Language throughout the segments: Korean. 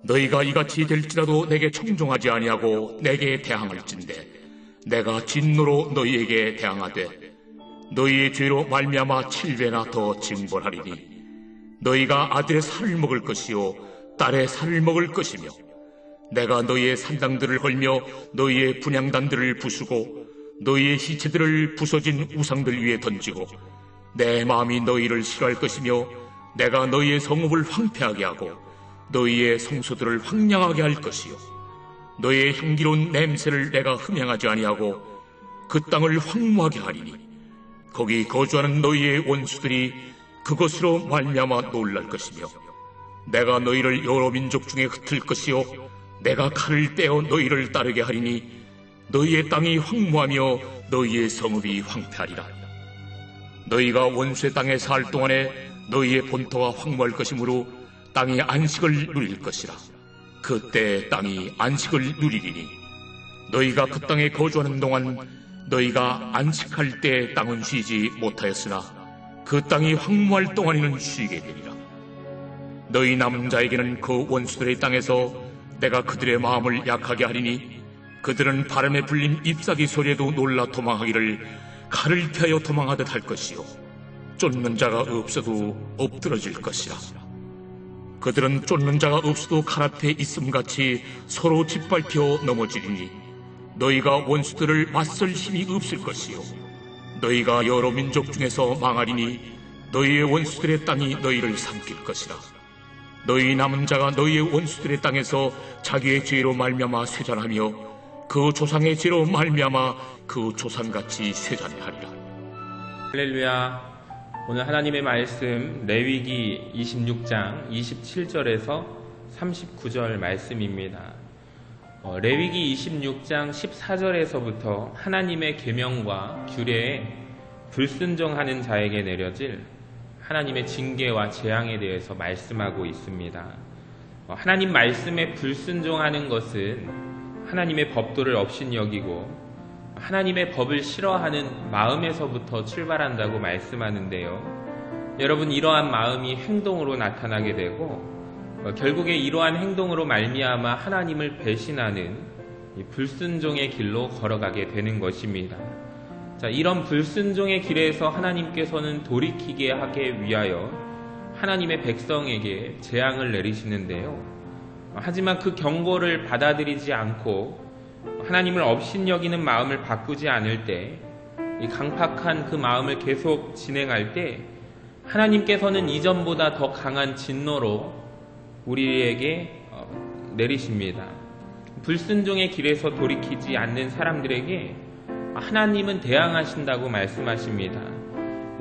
너희가 이같이 될지라도 내게 청종하지 아니하고 내게 대항할진대 내가 진노로 너희에게 대항하되 너희의 죄로 말미암아 7배나 더 징벌하리니 너희가 아들의 살을 먹을 것이요 딸의 살을 먹을 것이며 내가 너희의 산당들을 헐며 너희의 분향단들을 부수고 너희의 시체들을 부서진 우상들 위에 던지고 내 마음이 너희를 싫어할 것이며 내가 너희의 성읍을 황폐하게 하고 너희의 성소들을 황량하게 할 것이요 너희의 향기로운 냄새를 내가 흠향하지 아니하고 그 땅을 황무하게 하리니 거기 거주하는 너희의 원수들이 그것으로 말미암아 놀랄 것이며 내가 너희를 여러 민족 중에 흩을 것이요 내가 칼을 떼어 너희를 따르게 하리니 너희의 땅이 황무하며 너희의 성읍이 황폐하리라. 너희가 원수의 땅에 살 동안에 너희의 본토가 황무할 것이므로 땅이 안식을 누릴 것이라. 그때 땅이 안식을 누리리니 너희가 그 땅에 거주하는 동안 너희가 안식할 때 땅은 쉬지 못하였으나 그 땅이 황무할 동안에는 쉬게 되리라. 너희 남은 자에게는 그 원수들의 땅에서 내가 그들의 마음을 약하게 하리니 그들은 바람에 불린 잎사귀 소리에도 놀라 도망하기를 칼을 피하여 도망하듯 할 것이요 쫓는 자가 없어도 엎드러질 것이라. 그들은 쫓는 자가 없어도 칼 앞에 있음같이 서로 짓밟혀 넘어지리니 너희가 원수들을 맞설 힘이 없을 것이요 너희가 여러 민족 중에서 망하리니 너희의 원수들의 땅이 너희를 삼킬 것이라. 너희 남은 자가 너희의 원수들의 땅에서 자기의 죄로 말미암아 쇠잔하며 그 조상의 죄로 말미암아 그 조상같이 쇠잔하리라. 할렐루야. 오늘 하나님의 말씀 레위기 26장 27절에서 39절 말씀입니다. 레위기 26장 14절에서부터 하나님의 계명과 규례에 불순종하는 자에게 내려질 하나님의 징계와 재앙에 대해서 말씀하고 있습니다. 하나님 말씀에 불순종하는 것은 하나님의 법도를 업신여기고 하나님의 법을 싫어하는 마음에서부터 출발한다고 말씀하는데요. 여러분, 이러한 마음이 행동으로 나타나게 되고 결국에 이러한 행동으로 말미암아 하나님을 배신하는 불순종의 길로 걸어가게 되는 것입니다. 자, 이런 불순종의 길에서 하나님께서는 돌이키게 하기 위하여 하나님의 백성에게 재앙을 내리시는데요. 하지만 그 경고를 받아들이지 않고 하나님을 업신여기는 마음을 바꾸지 않을 때, 이 강팍한 그 마음을 계속 진행할 때 하나님께서는 이전보다 더 강한 진노로 우리에게 내리십니다. 불순종의 길에서 돌이키지 않는 사람들에게 하나님은 대항하신다고 말씀하십니다.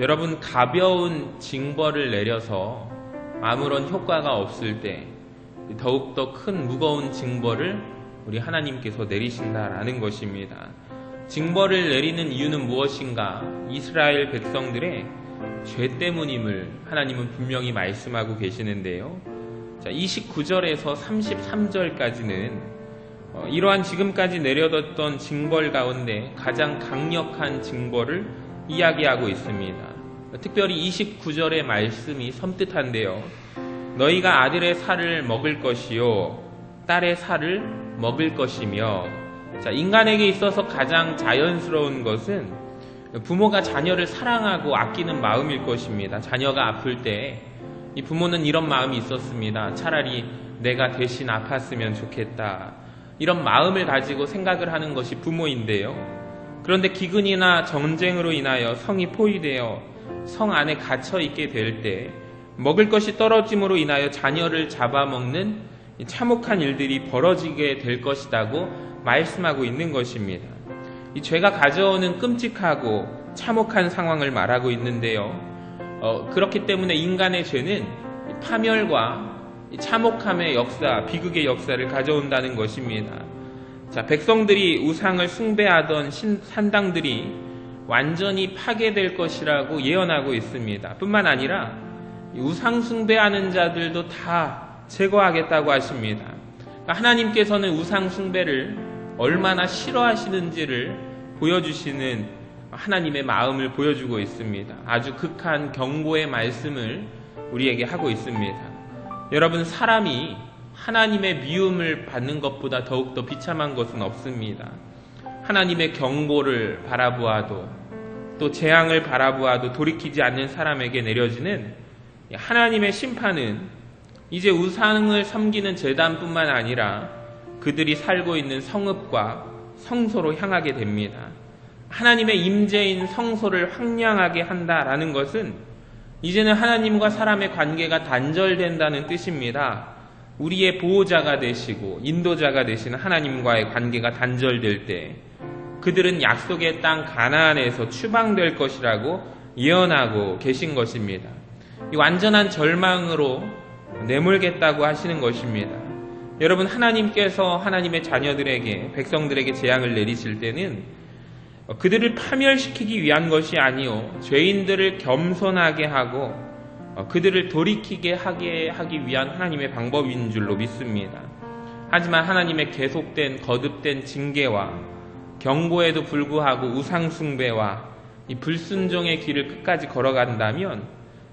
여러분, 가벼운 징벌을 내려서 아무런 효과가 없을 때 더욱더 큰 무거운 징벌을 우리 하나님께서 내리신다라는 것입니다. 징벌을 내리는 이유는 무엇인가? 이스라엘 백성들의 죄 때문임을 하나님은 분명히 말씀하고 계시는데요. 자, 29절에서 33절까지는 이러한 지금까지 내려졌던 징벌 가운데 가장 강력한 징벌을 이야기하고 있습니다. 특별히 29절의 말씀이 섬뜩한데요. 너희가 아들의 살을 먹을 것이요 딸의 살을 먹을 것이며. 자, 인간에게 있어서 가장 자연스러운 것은 부모가 자녀를 사랑하고 아끼는 마음일 것입니다. 자녀가 아플 때 이 부모는 이런 마음이 있었습니다. 차라리 내가 대신 아팠으면 좋겠다, 이런 마음을 가지고 생각을 하는 것이 부모인데요. 그런데 기근이나 전쟁으로 인하여 성이 포위되어 성 안에 갇혀 있게 될 때 먹을 것이 떨어짐으로 인하여 자녀를 잡아먹는 참혹한 일들이 벌어지게 될 것이라고 말씀하고 있는 것입니다. 이 죄가 가져오는 끔찍하고 참혹한 상황을 말하고 있는데요. 그렇기 때문에 인간의 죄는 파멸과 참혹함의 역사, 비극의 역사를 가져온다는 것입니다. 자, 백성들이 우상을 숭배하던 산당들이 완전히 파괴될 것이라고 예언하고 있습니다. 뿐만 아니라 우상 숭배하는 자들도 다 제거하겠다고 하십니다. 그러니까 하나님께서는 우상 숭배를 얼마나 싫어하시는지를 보여주시는 하나님의 마음을 보여주고 있습니다. 아주 극한 경고의 말씀을 우리에게 하고 있습니다. 여러분, 사람이 하나님의 미움을 받는 것보다 더욱더 비참한 것은 없습니다. 하나님의 경고를 바라보아도 또 재앙을 바라보아도 돌이키지 않는 사람에게 내려지는 하나님의 심판은 이제 우상을 섬기는 제단뿐만 아니라 그들이 살고 있는 성읍과 성소로 향하게 됩니다. 하나님의 임재인 성소를 황량하게 한다라는 것은 이제는 하나님과 사람의 관계가 단절된다는 뜻입니다. 우리의 보호자가 되시고 인도자가 되시는 하나님과의 관계가 단절될 때 그들은 약속의 땅 가나안에서 추방될 것이라고 예언하고 계신 것입니다. 이 완전한 절망으로 내몰겠다고 하시는 것입니다. 여러분, 하나님께서 하나님의 자녀들에게, 백성들에게 재앙을 내리실 때는 그들을 파멸시키기 위한 것이 아니요 죄인들을 겸손하게 하고 그들을 돌이키게 하기 위한 하나님의 방법인 줄로 믿습니다. 하지만 하나님의 계속된 거듭된 징계와 경고에도 불구하고 우상숭배와 이 불순종의 길을 끝까지 걸어간다면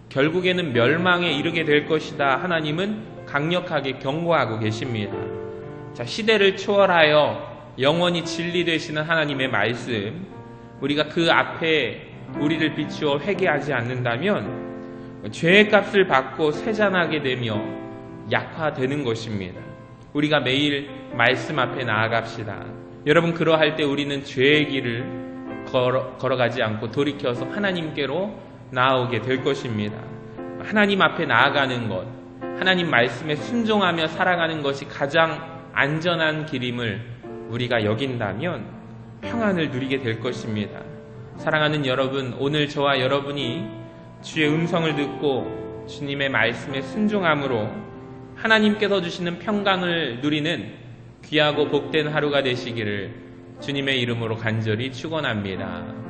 결국에는 멸망에 이르게 될 것이다. 하나님은 강력하게 경고하고 계십니다. 자, 시대를 초월하여 영원히 진리 되시는 하나님의 말씀, 우리가 그 앞에 우리를 비추어 회개하지 않는다면 죄의 값을 받고 세잔하게 되며 약화되는 것입니다. 우리가 매일 말씀 앞에 나아갑시다. 여러분, 그러할 때 우리는 죄의 길을 걸어가지 않고 돌이켜서 하나님께로 나아오게 될 것입니다. 하나님 앞에 나아가는 것, 하나님 말씀에 순종하며 살아가는 것이 가장 안전한 길임을 우리가 여긴다면 평안을 누리게 될 것입니다. 사랑하는 여러분, 오늘 저와 여러분이 주의 음성을 듣고 주님의 말씀에 순종함으로 하나님께서 주시는 평강을 누리는 귀하고 복된 하루가 되시기를 주님의 이름으로 간절히 축원합니다.